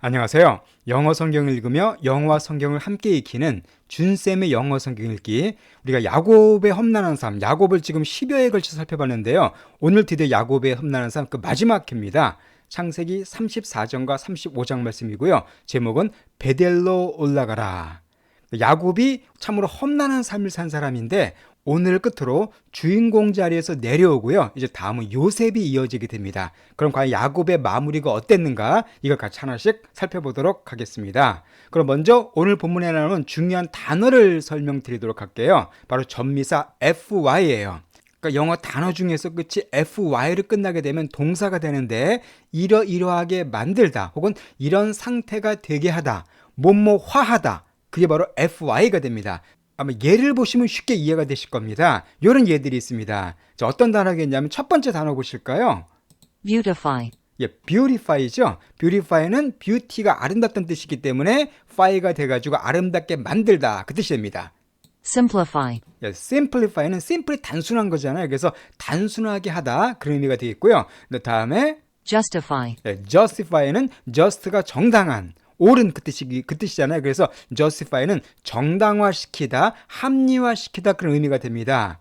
안녕하세요. 영어 성경을 읽으며 영어와 성경을 함께 익히는 준쌤의 영어 성경 읽기. 우리가 야곱의 험난한 삶, 야곱을 지금 10여에 걸쳐 살펴봤는데요. 오늘 드디어 야곱의 험난한 삶 그 마지막 회입니다. 창세기 34장과 35장 말씀이고요. 제목은 베델로 올라가라. 야곱이 참으로 험난한 삶을 산 사람인데 오늘 끝으로 주인공 자리에서 내려오고요. 이제 다음은 요셉이 이어지게 됩니다. 그럼 과연 야곱의 마무리가 어땠는가? 이걸 같이 하나씩 살펴보도록 하겠습니다. 그럼 먼저 오늘 본문에 나오는 중요한 단어를 설명드리도록 할게요. 바로 전미사 FY예요. 그러니까 영어 단어 중에서 끝이 FY를 끝나게 되면 동사가 되는데 이러이러하게 만들다 혹은 이런 상태가 되게 하다, 뭐뭐화하다. 그게 바로 FY가 됩니다. 아마 예를 보시면 쉽게 이해가 되실 겁니다. 이런 예들이 있습니다. 자, 어떤 단어겠냐면 첫 번째 단어 보실까요? beautify, 예, beautify죠. beautify는 beauty가 아름답다는 뜻이기 때문에 fy가 돼가지고 아름답게 만들다 그 뜻이 됩니다. simplify, 예, simplify는 simply 단순한 거잖아요. 그래서 단순하게 하다 그런 의미가 되겠고요. 그 다음에 justify, 예, justify는 just가 정당한 옳은 그 뜻이잖아요. 그래서 justify는 정당화시키다, 합리화시키다 그런 의미가 됩니다.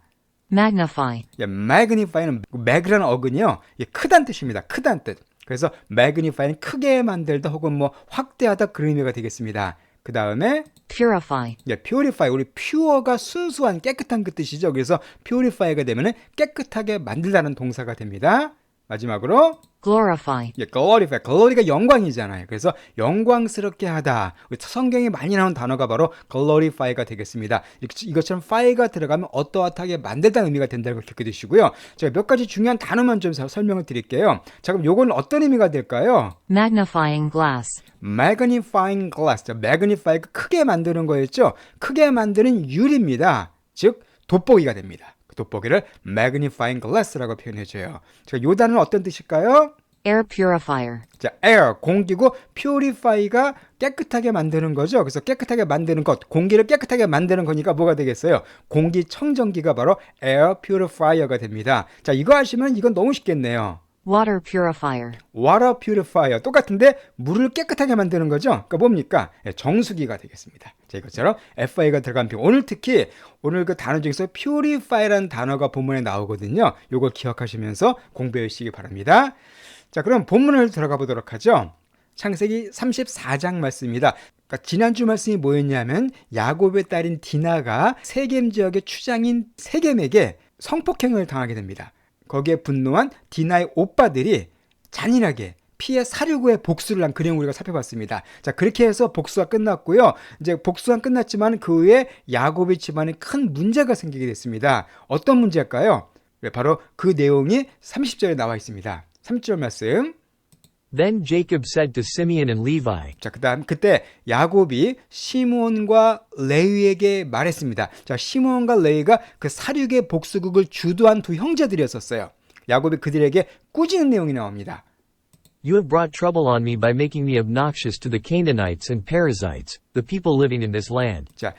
magnify, 예, magnify는 mag라는 어근이요. 예, 크다는 뜻입니다. 크다는 뜻. 그래서 magnify는 크게 만들다 혹은 뭐 확대하다 그런 의미가 되겠습니다. 그 다음에 purify, 예, purify, 우리 pure가 순수한 깨끗한 그 뜻이죠. 그래서 purify가 되면 깨끗하게 만들다는 동사가 됩니다. 마지막으로 glorify, 예, glorify, glory가 영광이잖아요. 그래서 영광스럽게 하다. 우리 성경에 많이 나오는 단어가 바로 glorify가 되겠습니다. 이것처럼 fy가 들어가면 어떠하게 만들다는 의미가 된다는 걸 기억해 두시고요. 제가 몇 가지 중요한 단어만 좀 설명을 드릴게요. 자, 그럼 요건 어떤 의미가 될까요? magnifying glass, magnifying glass. magnify가 크게 만드는 거였죠. 크게 만드는 유리입니다. 즉 돋보기가 됩니다. 돋보기를 magnifying glass라고 표현해줘요. 자, 요 단어는 어떤 뜻일까요? air purifier, 자, air, 공기고 purify가 깨끗하게 만드는 거죠. 그래서 깨끗하게 만드는 것, 공기를 깨끗하게 만드는 거니까 뭐가 되겠어요? 공기청정기가 바로 air purifier가 됩니다. 자, 이거 하시면 이건 너무 쉽겠네요. water purifier, water purifier 똑같은데 물을 깨끗하게 만드는 거죠. 그러니까 뭡니까? 정수기가 되겠습니다. 자, 이것처럼 FI가 들어간 표. 오늘 특히 오늘 그 단어 중에서 purify라는 단어가 본문에 나오거든요. 요걸 기억하시면서 공부해 주시기 바랍니다. 자, 그럼 본문을 들어가 보도록 하죠. 창세기 34장 말씀입니다. 그러니까 지난주 말씀이 뭐였냐면 야곱의 딸인 디나가 세겜 지역의 추장인 세겜에게 성폭행을 당하게 됩니다. 거기에 분노한 디나의 오빠들이 잔인하게 피해 살육고의 복수를 한 그림을 우리가 살펴봤습니다. 자, 그렇게 해서 복수가 끝났고요. 이제 복수가 끝났지만 그 후에 야곱의 집안에 큰 문제가 생기게 됐습니다. 어떤 문제일까요? 바로 그 내용이 30절에 나와 있습니다. 30절 말씀. Then Jacob said to Simeon and Levi, 자, 그때 야곱이 시므온과 레위에게 말했습니다. 자, 시므온과 레위가 그 살육의 복수극을 주도한 두 형제들이었었어요. 야곱이 그들에게 꾸짖는 내용이 나옵니다. You have brought trouble on me by making me obnoxious to the Canaanites and Perizzites, the people living in this land. 자,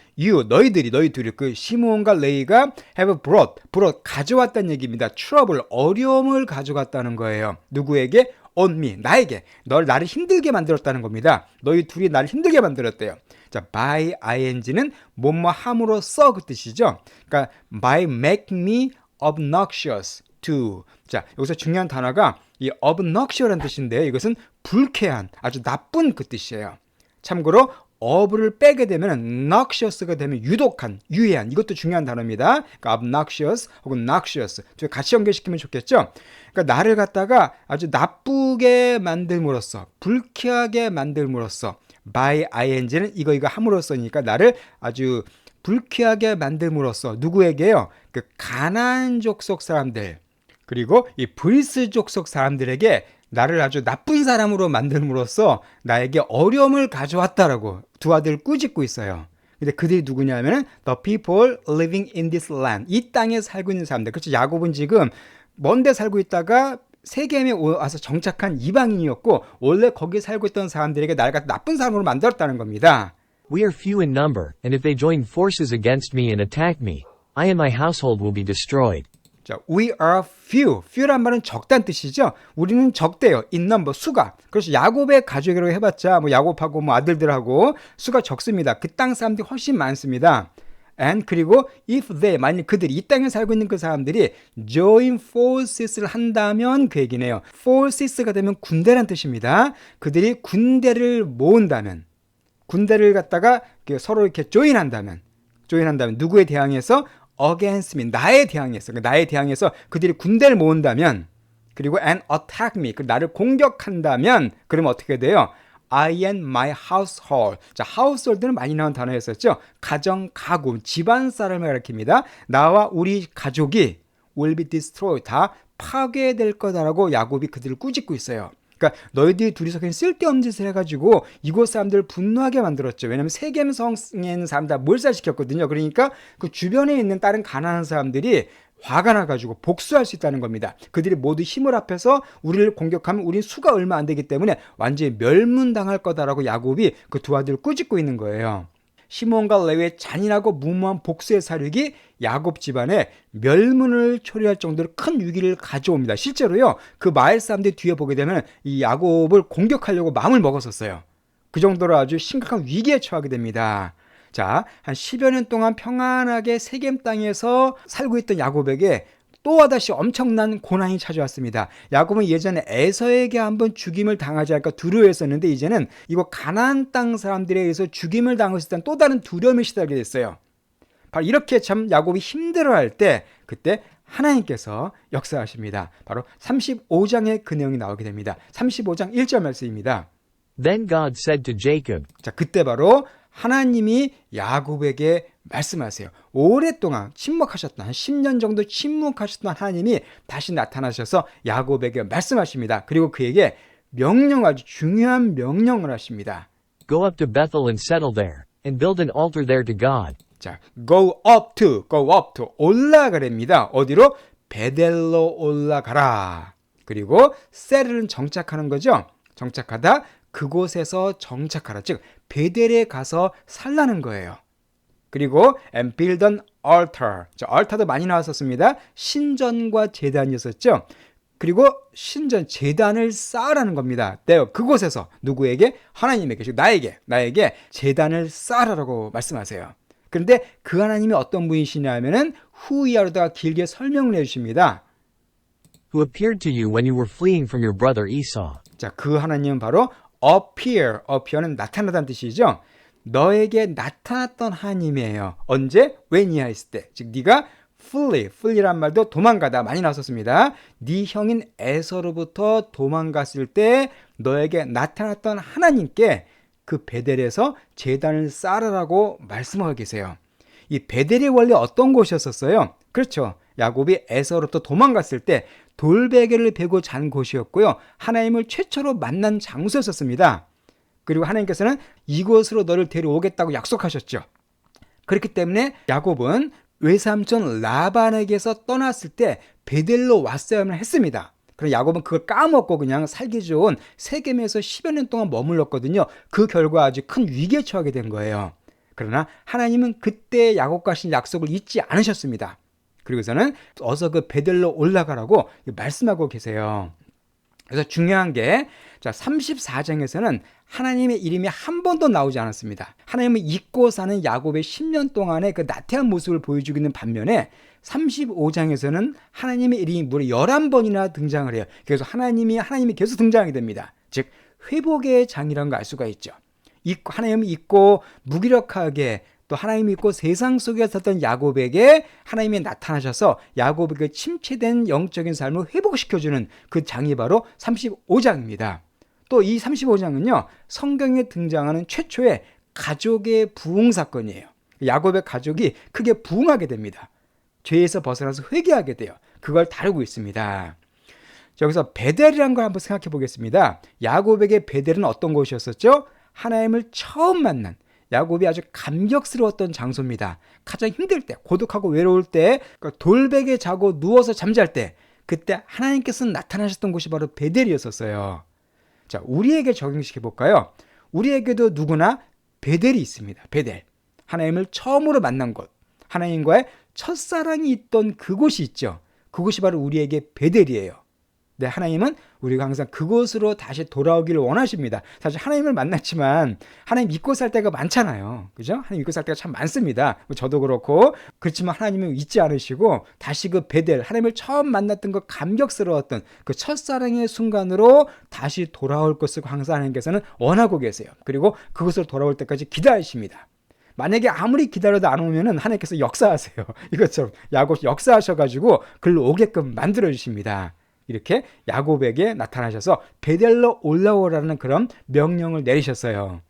너희 둘이 그 시므온과 레위가 have brought 가져왔다는 얘기입니다. trouble, 어려움을 가져갔다는 거예요. 누구에게? on me, 나에게. 나를 힘들게 만들었다는 겁니다. 너희 둘이 나를 힘들게 만들었대요. 자, by ing는 뭐뭐 함으로써 그 뜻이죠. 그러니까 by make me obnoxious to. 자, 여기서 중요한 단어가 이 obnoxious라는 뜻인데요. 이것은 불쾌한, 아주 나쁜 그 뜻이에요. 참고로 of를 빼게 되면 noxious가 되면 유독한, 유해한, 이것도 중요한 단어입니다. 그러니까 obnoxious 혹은 noxious 같이 연결시키면 좋겠죠. 그러니까 나를 갖다가 아주 나쁘게 만들므로써, 불쾌하게 만들므로써, by ing는 이거 함으로써니까 나를 아주 불쾌하게 만들므로써 누구에게요? 그 가나안족 속 사람들 그리고 이 브리스족 속 사람들에게 나를 아주 나쁜 사람으로 만들므로써 나에게 어려움을 가져왔다라고 두 아들을 꾸짖고 있어요. 근데 그들이 누구냐면은 the people living in this land, 이 땅에 살고 있는 사람들. 그렇죠. 야곱은 지금 먼데 살고 있다가 세겜에 와서 정착한 이방인이었고 원래 거기 살고 있던 사람들에게 나를 갖다 나쁜 사람으로 만들었다는 겁니다. We are few in number, and if they join forces against me and attack me, I and my household will be destroyed. 자, we are few. few란 말은 적다는 뜻이죠. 우리는 적대요. in number, 수가. 그래서 야곱의 가족이라고 해봤자 뭐 야곱하고 뭐 아들들하고 수가 적습니다. 그 땅 사람들이 훨씬 많습니다. And 그리고 if they, 만약 그들이 이 땅에 살고 있는 그 사람들이 join forces를 한다면 그 얘기네요. forces가 되면 군대란 뜻입니다. 그들이 군대를 모은다면, 군대를 갖다가 서로 이렇게 join한다면 누구에 대항해서 against me, 나에 대항해서 그들이 군대를 모은다면, 그리고 and attack me, 나를 공격한다면, 그러면 어떻게 돼요? I and my household. 자, household는 많이 나온 단어였었죠. 가정, 가구, 집안 사람을 가리킵니다. 나와 우리 가족이 will be destroyed. 다 파괴될 거다라고 야곱이 그들을 꾸짖고 있어요. 그러니까 너희들이 둘이서 그냥 쓸데없는 짓을 해가지고 이곳 사람들을 분노하게 만들었죠. 왜냐하면 세겜 성에 있는 사람 다 몰살시켰거든요. 그러니까 그 주변에 있는 다른 가난한 사람들이 화가 나가지고 복수할 수 있다는 겁니다. 그들이 모두 힘을 합해서 우리를 공격하면 우린 수가 얼마 안 되기 때문에 완전히 멸문당할 거다라고 야곱이 그 두 아들을 꾸짖고 있는 거예요. 시몬과 레위의 잔인하고 무모한 복수의 사륙이 야곱 집안에 멸문을 초래할 정도로 큰 위기를 가져옵니다. 실제로요, 그 마을 사람들이 뒤에 보게 되면 이 야곱을 공격하려고 마음을 먹었었어요. 그 정도로 아주 심각한 위기에 처하게 됩니다. 자, 한 10여 년 동안 평안하게 세겜 땅에서 살고 있던 야곱에게 또다시 엄청난 고난이 찾아왔습니다. 야곱은 예전에 에서에게 한번 죽임을 당하지 않을까 두려워했었는데 이제는 이거 가나안 땅 사람들에 의해서 죽임을 당할 수 있다는 또 다른 두려움에 시달리게 됐어요. 바로 이렇게 참 야곱이 힘들어할 때 그때 하나님께서 역사하십니다. 바로 35장에 그 내용이 나오게 됩니다. 35장 1절 말씀입니다. Then God said to Jacob, 자, 그때 바로 하나님이 야곱에게 말씀하세요. 오랫동안 침묵하셨던, 한 10년 정도 침묵하셨던 하나님이 다시 나타나셔서 야곱에게 말씀하십니다. 그리고 그에게 아주 중요한 명령을 하십니다. Go up to Bethel and settle there, and build an altar there to God. 자, go up to, 올라가랍니다. 어디로? 베델로 올라가라. 그리고 settl은 정착하는 거죠. 정착하다, 그곳에서 정착하라. 즉, 베델에 가서 살라는 거예요. 그리고 and build an altar. 자, altar도 많이 나왔었습니다. 신전과 제단이었었죠. 그리고 신전, 제단을 쌓으라는 겁니다. 그곳에서 누구에게? 하나님에게, 즉 나에게 제단을 쌓으라고 말씀하세요. 그런데 그 하나님이 어떤 분이시냐 하면은 후이아로다가 길게 설명을 해주십니다. Who appeared to you when you were fleeing from your brother Esau. 자, 그 하나님은 바로 appear는 나타나다는 뜻이죠. 너에게 나타났던 하나님이에요. 언제? when 이하였을 때. 즉 네가 flee란 말도 도망가다 많이 나왔었습니다. 네 형인 에서로부터 도망갔을 때 너에게 나타났던 하나님께 그 베델에서 제단을 쌓으라고 말씀하고 계세요. 이 베델이 원래 어떤 곳이었었어요? 그렇죠. 야곱이 에서로부터 도망갔을 때 돌베개를 베고 잔 곳이었고요. 하나님을 최초로 만난 장소였었습니다. 그리고 하나님께서는 이곳으로 너를 데려오겠다고 약속하셨죠. 그렇기 때문에 야곱은 외삼촌 라반에게서 떠났을 때 베델로 왔어야만 했습니다. 그래서 야곱은 그걸 까먹고 그냥 살기 좋은 세겜에서 10여 년 동안 머물렀거든요. 그 결과 아주 큰 위기에 처하게 된 거예요. 그러나 하나님은 그때 야곱과 하신 약속을 잊지 않으셨습니다. 그리고서는 어서 그 베델로 올라가라고 말씀하고 계세요. 그래서 중요한 게, 자, 34장에서는 하나님의 이름이 한 번도 나오지 않았습니다. 하나님을 잊고 사는 야곱의 10년 동안의 그 나태한 모습을 보여주고 있는 반면에 35장에서는 하나님의 이름이 무려 11번이나 등장을 해요. 그래서 하나님이 계속 등장하게 됩니다. 즉, 회복의 장이라는 걸 알 수가 있죠. 하나님을 잊고 무기력하게 또 하나님을 믿고 세상 속에 섰던 야곱에게 하나님이 나타나셔서 야곱에게 침체된 영적인 삶을 회복시켜주는 그 장이 바로 35장입니다. 또 이 35장은요, 성경에 등장하는 최초의 가족의 부흥 사건이에요. 야곱의 가족이 크게 부흥하게 됩니다. 죄에서 벗어나서 회개하게 돼요. 그걸 다루고 있습니다. 여기서 베델이라는 걸 한번 생각해 보겠습니다. 야곱에게 베델은 어떤 곳이었었죠? 하나님을 처음 만난, 야곱이 아주 감격스러웠던 장소입니다. 가장 힘들 때, 고독하고 외로울 때, 돌베개 자고 누워서 잠잘 때, 그때 하나님께서 나타나셨던 곳이 바로 베델이었었어요. 자, 우리에게 적용시켜 볼까요? 우리에게도 누구나 베델이 있습니다. 베델. 하나님을 처음으로 만난 곳, 하나님과의 첫사랑이 있던 그곳이 있죠. 그것이 바로 우리에게 베델이에요. 네, 하나님은 우리가 항상 그곳으로 다시 돌아오기를 원하십니다. 사실 하나님을 만났지만 하나님 믿고 살 때가 많잖아요. 그죠? 하나님 믿고 살 때가 참 많습니다. 저도 그렇고. 그렇지만 하나님은 잊지 않으시고 다시 그 베델, 하나님을 처음 만났던 그 감격스러웠던 그 첫사랑의 순간으로 다시 돌아올 것을 항상 하나님께서는 원하고 계세요. 그리고 그곳으로 돌아올 때까지 기다리십니다. 만약에 아무리 기다려도 안 오면은 하나님께서 역사하세요. 이것처럼 야곱 역사하셔가지고 글로 오게끔 만들어 주십니다. 이렇게 야곱에게 나타나셔서 베델로 올라오라는 그런 명령을 내리셨어요.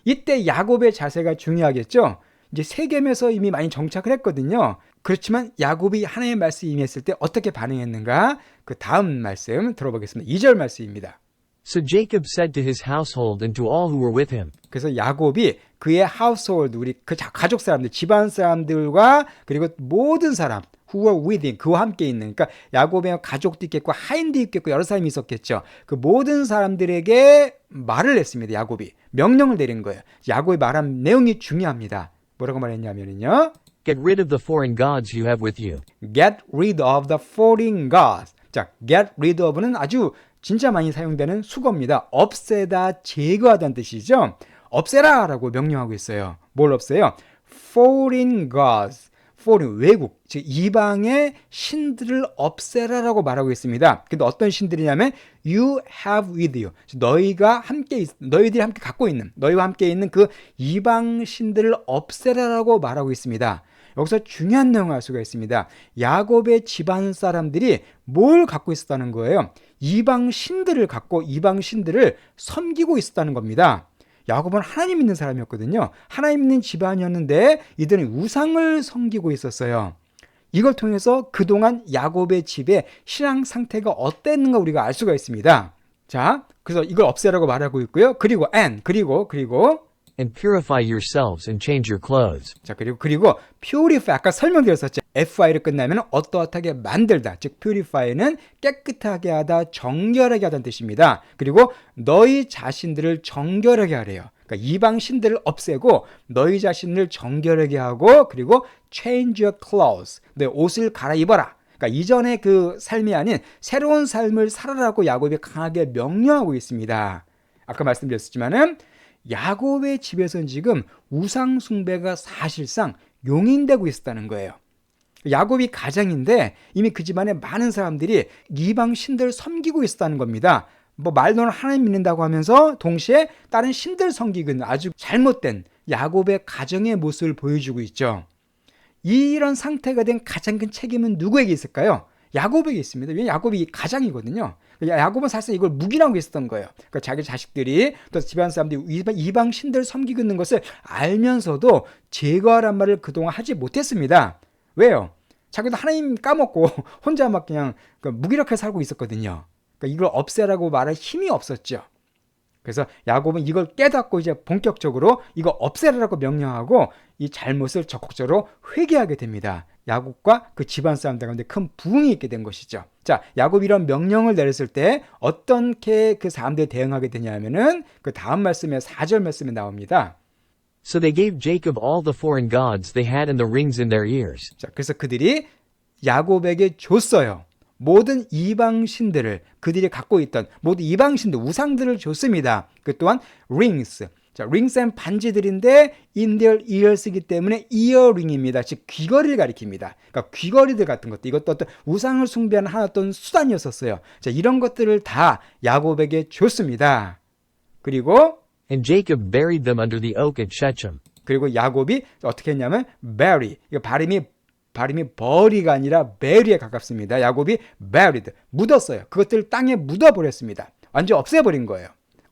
이때 야곱의 자세가 중요하겠죠. 이제 세겜에서 이미 많이 정착을 했거든요. 그렇지만 야곱이 하나님의 말씀이 임했을 때 어떻게 반응했는가? 그 다음 말씀 들어보겠습니다. 2절 말씀입니다. So Jacob said to his household and to all who were with him, 그래서 야곱이 그의 하우스홀드, 우리 그 가족 사람들, 집안 사람들과 그리고 모든 사람, who were with him, 그와 함께 있는, 그러니까 야곱의 가족도 있겠고 하인도 있겠고 여러 사람이 있었겠죠. 그 모든 사람들에게 말을 했습니다. 야곱이 명령을 내린 거예요. 야곱이 말한 내용이 중요합니다. 뭐라고 말했냐면요, Get rid of the foreign gods you have with you. get rid of the foreign gods. 자, get rid of는 아주 진짜 많이 사용되는 수거입니다. 없애다, 제거하다는 뜻이죠. 없애라 라고 명령하고 있어요. 뭘 없애요? foreign gods. foreign, 외국, 즉 이방의 신들을 없애라라고 말하고 있습니다. 근데 어떤 신들이냐면 you have with you. 너희가 함께 너희들이 함께 갖고 있는, 너희와 함께 있는 그 이방 신들을 없애라라고 말하고 있습니다. 여기서 중요한 내용을 알 수가 있습니다. 야곱의 집안 사람들이 뭘 갖고 있었다는 거예요? 이방 신들을 갖고 이방 신들을 섬기고 있었다는 겁니다. 야곱은 하나님 믿는 사람이었거든요. 하나님 믿는 집안이었는데 이들은 우상을 섬기고 있었어요. 이걸 통해서 그동안 야곱의 집의 신앙 상태가 어땠는가 우리가 알 수가 있습니다. 자, 그래서 이걸 없애라고 말하고 있고요. 그리고 And purify yourselves and change your clothes. 자, 그리고 purify, 아까 설명드렸었죠. FI를 끝나면 어떠어떻게 만들다, 즉 purify는 깨끗하게 하다, 정결하게 하다는 뜻입니다. 그리고 너희 자신들을 정결하게 하래요. 그러니까 이방 신들을 없애고 너희 자신을 정결하게 하고, 그리고 change your clothes, 내 옷을 갈아입어라. 그러니까 이전의 그 삶이 아닌 새로운 삶을 살아라고 야곱이 강하게 명령하고 있습니다. 아까 말씀드렸지만은 야곱의 집에서는 지금 우상 숭배가 사실상 용인되고 있었다는 거예요. 야곱이 가장인데 이미 그 집안에 많은 사람들이 이방 신들을 섬기고 있었다는 겁니다. 뭐 말로는 하나님 믿는다고 하면서 동시에 다른 신들 섬기고 있는 아주 잘못된 야곱의 가정의 모습을 보여주고 있죠. 이런 상태가 된 가장 큰 책임은 누구에게 있을까요? 야곱에게 있습니다. 왜냐하면 야곱이 가장이거든요. 야곱은 사실 이걸 묵인하고 있었던 거예요. 그러니까 자기 자식들이 또 집안 사람들이 이방 신들을 섬기고 있는 것을 알면서도 제거하란 말을 그동안 하지 못했습니다. 왜요? 자기도 하나님 까먹고 혼자 막 그냥 무기력하게 살고 있었거든요. 그러니까 이걸 없애라고 말할 힘이 없었죠. 그래서 야곱은 이걸 깨닫고 이제 본격적으로 이거 없애라고 명령하고 이 잘못을 적극적으로 회개하게 됩니다. 야곱과 그 집안 사람들 가운데 큰 부흥이 있게 된 것이죠. 자, 야곱이 이런 명령을 내렸을 때 어떻게 그 사람들이 대응하게 되냐면은 그 다음 말씀에 4절 말씀에 나옵니다. So they gave Jacob all the foreign gods they had and the rings in their ears. 자, 그래서 그들이 야곱에게 줬어요. 모든 이방 신들을, 그들이 갖고 있던 모든 이방 신들, 우상들을 줬습니다. 그 또한 rings. 자, rings은 반지들인데 in their ears이기 때문에 earring입니다. 즉 귀걸이를 가리킵니다. 그러니까 귀걸이들 같은 것들, 이것도 어떤 우상을 숭배하는 하나 어떤 수단이었었어요. 자, 이런 것들을 다 야곱에게 줬습니다. 그리고 And Jacob buried them under the oak at Shechem. 그리고 야곱이 어떻게 했냐면 bury, 이거 발음이 버리가 아니라 bury에 가깝습니다. 야곱이 buried, 묻었어요. 그것들을 땅에 묻어버렸습니다. 완전 없애버린 거예요.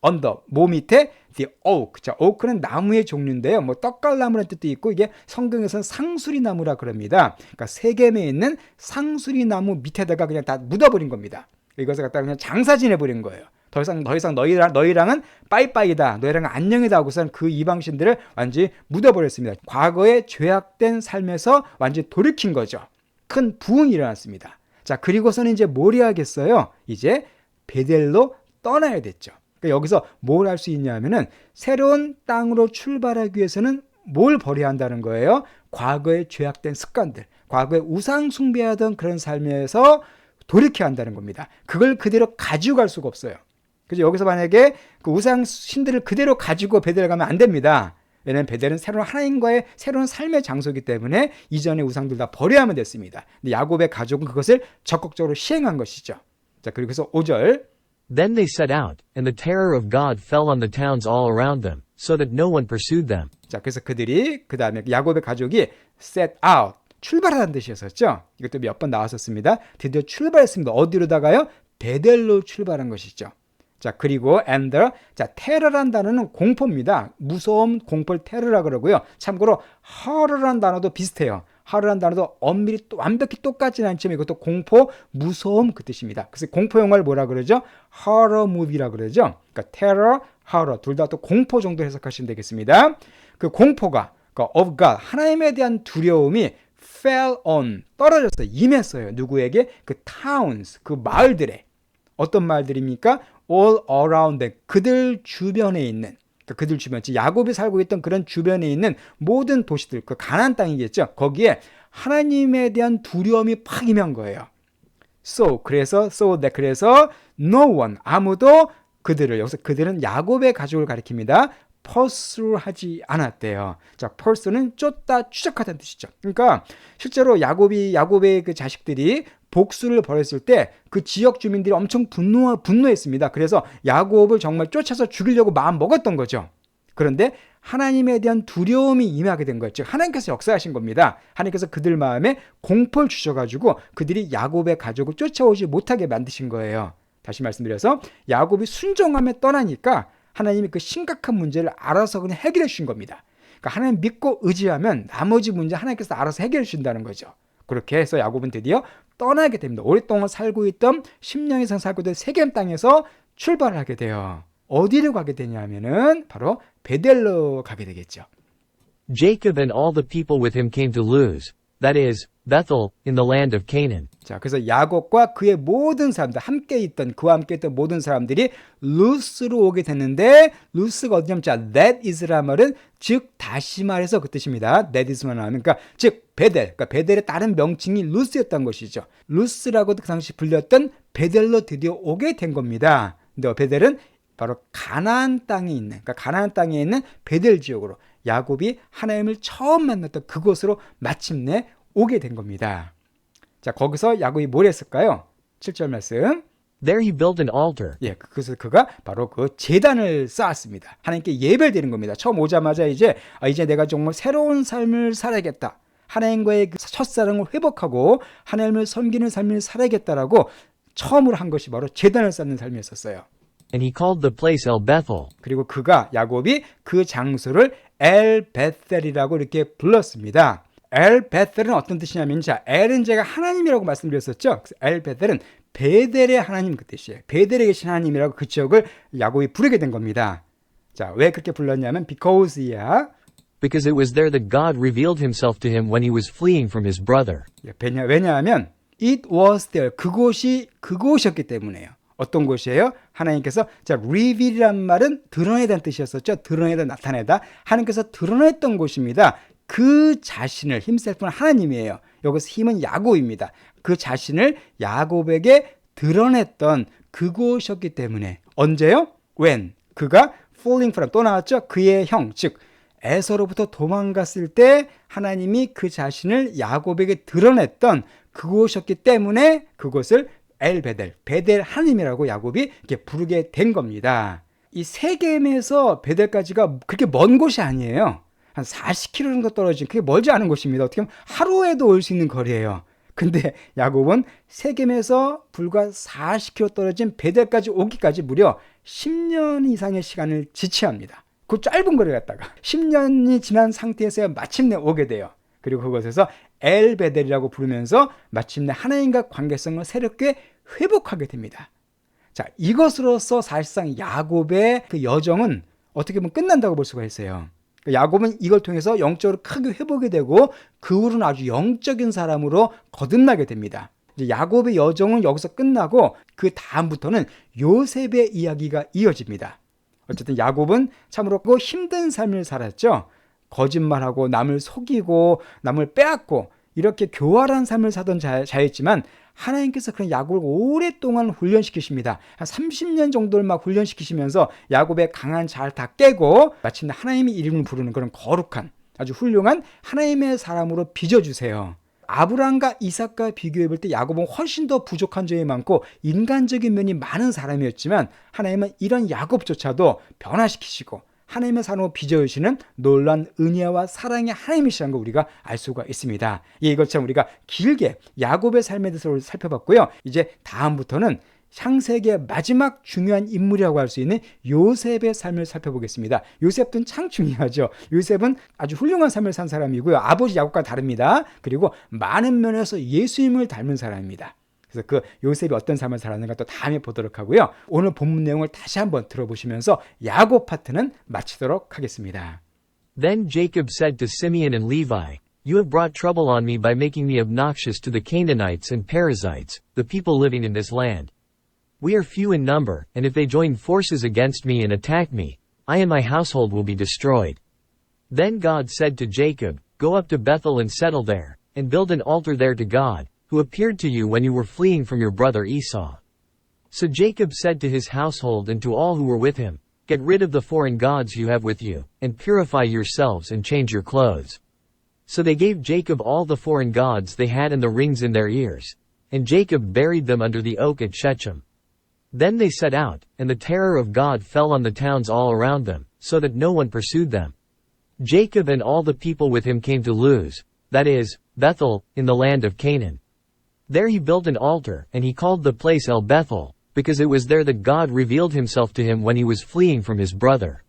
under, 모 밑에 the oak. 자, oak는 나무의 종류인데요. 뭐 떡갈나무라는 뜻도 있고 이게 성경에서는 상수리나무라 그럽니다. 그러니까 세겜에 있는 상수리나무 밑에다가 그냥 다 묻어버린 겁니다. 이것을 갖다가 그냥 장사 지내버린 거예요. 더 이상 너희랑은 빠이빠이다, 너희랑은 안녕이다 하고선 그 이방신들을 완전히 묻어버렸습니다. 과거에 죄악된 삶에서 완전히 돌이킨 거죠. 큰 부흥이 일어났습니다. 자, 그리고서는 이제 뭘 해야겠어요? 이제 베델로 떠나야 됐죠. 그러니까 여기서 뭘 할 수 있냐면은 새로운 땅으로 출발하기 위해서는 뭘 버려야 한다는 거예요? 과거의 죄악된 습관들, 과거에 우상 숭배하던 그런 삶에서 돌이켜야 한다는 겁니다. 그걸 그대로 가지고 갈 수가 없어요. 그래서 여기서 만약에 그 우상 신들을 그대로 가지고 베델에 가면 안 됩니다. 왜냐하면 베델은 새로운 하나님과의 새로운 삶의 장소이기 때문에 이전의 우상들 다 버려야만 됐습니다. 근데 야곱의 가족은 그것을 적극적으로 시행한 것이죠. 자, 그리고서 5절. Then they set out, and the terror of God fell on the towns all around them, so that no one pursued them. 자, 그래서 그들이 그 다음에 야곱의 가족이 set out, 출발하다는 뜻이었었죠. 이것도 몇 번 나왔었습니다. 드디어 출발했습니다. 어디로다가요? 베델로 출발한 것이죠. 자, 그리고 and 자, 테러란 단어는 공포입니다. 무서움, 공포를 테러라 그러고요. 참고로 horror란 단어도 비슷해요. horror란 단어도 엄밀히 또 완벽히 똑같지는 않지만 이것도 공포, 무서움 그 뜻입니다. 그래서 공포 영화를 뭐라 그러죠? horror movie라 그러죠. 그러니까 terror, horror 둘 다 또 공포 정도 해석하시면 되겠습니다. 그 공포가 그러니까 of God 하나님에 대한 두려움이 fell on 떨어졌어요. 임했어요. 누구에게? 그 towns 그 마을들에. 어떤 마을들입니까? all around them. 그들 주변에 있는 그러니까 그들 주변, 야곱이 살고 있던 그런 주변에 있는 모든 도시들, 그 가나안 땅이겠죠. 거기에 하나님에 대한 두려움이 팍 임한 거예요. 그래서 no one 아무도 그들을 여기서 그들은 야곱의 가족을 가리킵니다. pursue하지 않았대요. 자, pursue는 쫓다, 추적하다는 뜻이죠. 그러니까 실제로 야곱의 그 자식들이 복수를 벌였을 때 그 지역 주민들이 엄청 분노했습니다. 그래서 야곱을 정말 쫓아서 죽이려고 마음 먹었던 거죠. 그런데 하나님에 대한 두려움이 임하게 된 거예요. 즉 하나님께서 역사하신 겁니다. 하나님께서 그들 마음에 공포를 주셔가지고 그들이 야곱의 가족을 쫓아오지 못하게 만드신 거예요. 다시 말씀드려서 야곱이 순종함에 떠나니까 하나님이 그 심각한 문제를 알아서 그냥 해결해 주신 겁니다. 그러니까 하나님 믿고 의지하면 나머지 문제 하나님께서 알아서 해결해 주신다는 거죠. 그렇게 해서 야곱은 드디어 떠나게 됩니다. 오랫동안 살고 있던 10년 이상 살고 있던 세겜 땅에서 출발을 하게 돼요. 어디로 가게 되냐면은 바로 베델로 가게 되겠죠. Jacob and all the people with him came to Luz, that is, Bethel, in the land of Canaan. 자, 그래서 야곱과 그의 모든 사람들, 그와 함께 있던 모든 사람들이 루스로 오게 됐는데, 루스가 어디냐면, 자, that is라 말은, 즉, 다시 말해서 그 뜻입니다. that is만 하면, 그러니까, 즉, 그러니까 베델의 다른 명칭이 루스였던 것이죠. 루스라고도 그 당시 불렸던 베델로 드디어 오게 된 겁니다. 근데 베델은 바로 가나안 땅에 있는, 그러니까 가나안 땅에 있는 베델 지역으로 야곱이 하나님을 처음 만났던 그곳으로 마침내 오게 된 겁니다. 자, 거기서 야곱이 뭘 했을까요? 7절 말씀. There he built an altar. 예, 그래서 그가 바로 그 제단을 쌓았습니다. 하나님께 예배를 드리는 겁니다. 처음 오자마자 이제 내가 정말 새로운 삶을 살아야겠다. 하나님과의 그 첫사랑을 회복하고 하나님을 섬기는 삶을 살아야겠다라고 처음으로 한 것이 바로 제단을 쌓는 삶이었어요. And he called the place El Bethel. 그리고 야곱이 그 장소를 엘 베텔이라고 이렇게 불렀습니다. 엘 베텔은 어떤 뜻이냐면, 자, 엘은 제가 하나님이라고 말씀드렸었죠. 엘 베텔은 베델의 하나님 그 뜻이에요. 베델에 계신 하나님이라고 그 지역을 야곱이 부르게 된 겁니다. 자, 왜 그렇게 불렀냐면 because야. Because it was there that God revealed himself to him when he was fleeing from his brother. 왜냐하면 it was there. 그곳이었기 때문에요. 어떤 곳이에요? 하나님께서, 자, reveal이란 말은 드러내다는 뜻이었었죠. 드러내다, 나타내다. 하나님께서 드러냈던 곳입니다. 그 자신을, himself는 하나님이에요. 여기서 힘은 야곱입니다. 그 자신을 야곱에게 드러냈던 그곳이었기 때문에. 언제요? when 그가 fleeing from, 또 나왔죠? 그의 형, 즉 에서로부터 도망갔을 때 하나님이 그 자신을 야곱에게 드러냈던 그곳이었기 때문에 그곳을 베델 하나님이라고 야곱이 이렇게 부르게 된 겁니다. 이 세겜에서 베델까지가 그렇게 먼 곳이 아니에요. 한 40km 정도 떨어진, 그게 멀지 않은 곳입니다. 어떻게 보면 하루에도 올 수 있는 거리예요. 근데 야곱은 세겜에서 불과 40km 떨어진 베델까지 오기까지 무려 10년 이상의 시간을 지체합니다. 그 짧은 거리를 갔다가 10년이 지난 상태에서 마침내 오게 돼요. 그리고 그곳에서 엘베델이라고 부르면서 마침내 하나님과 관계성을 새롭게 회복하게 됩니다. 자, 이것으로서 사실상 야곱의 그 여정은 어떻게 보면 끝난다고 볼 수가 있어요. 야곱은 이걸 통해서 영적으로 크게 회복이 되고 그 후로는 아주 영적인 사람으로 거듭나게 됩니다. 이제 야곱의 여정은 여기서 끝나고 그 다음부터는 요셉의 이야기가 이어집니다. 어쨌든 야곱은 참으로 힘든 삶을 살았죠. 거짓말하고 남을 속이고 남을 빼앗고 이렇게 교활한 삶을 사던 자였지만 하나님께서 그런 야곱을 오랫동안 훈련시키십니다. 한 30년 정도를 막 훈련시키시면서 야곱의 강한 자를 다 깨고 마침내 하나님의 이름을 부르는 그런 거룩한 아주 훌륭한 하나님의 사람으로 빚어주세요. 아브라함과 이삭과 비교해 볼 때 야곱은 훨씬 더 부족한 점이 많고 인간적인 면이 많은 사람이었지만 하나님은 이런 야곱조차도 변화시키시고 하나님의 사람으로 빚어주시는 놀라운 은혜와 사랑의 하나님이시라는 걸 우리가 알 수가 있습니다. 이것처럼 우리가 길게 야곱의 삶에 대해서 살펴봤고요. 이제 다음부터는 창세기의 마지막 중요한 인물이라고 할 수 있는 요셉의 삶을 살펴보겠습니다. 요셉은 참 중요하죠. 요셉은 아주 훌륭한 삶을 산 사람이고요. 아버지 야곱과 다릅니다. 그리고 많은 면에서 예수님을 닮은 사람입니다. 그래서 그 요셉이 어떤 삶을 살았는가 또 다음에 보도록 하고요. 오늘 본문 내용을 다시 한번 들어보시면서 야곱 파트는 마치도록 하겠습니다. Then Jacob said to Simeon and Levi, You have brought trouble on me by making me obnoxious to the Canaanites and Perizzites, the people living in this land. We are few in number, and if they join forces against me and attack me, I and my household will be destroyed. Then God said to Jacob, Go up to Bethel and settle there, and build an altar there to God, who appeared to you when you were fleeing from your brother Esau. So Jacob said to his household and to all who were with him, Get rid of the foreign gods you have with you, and purify yourselves and change your clothes. So they gave Jacob all the foreign gods they had and the rings in their ears. And Jacob buried them under the oak at Shechem. Then they set out, and the terror of God fell on the towns all around them, so that no one pursued them. Jacob and all the people with him came to Luz, that is, Bethel, in the land of Canaan. There he built an altar, and he called the place El Bethel, because it was there that God revealed himself to him when he was fleeing from his brother.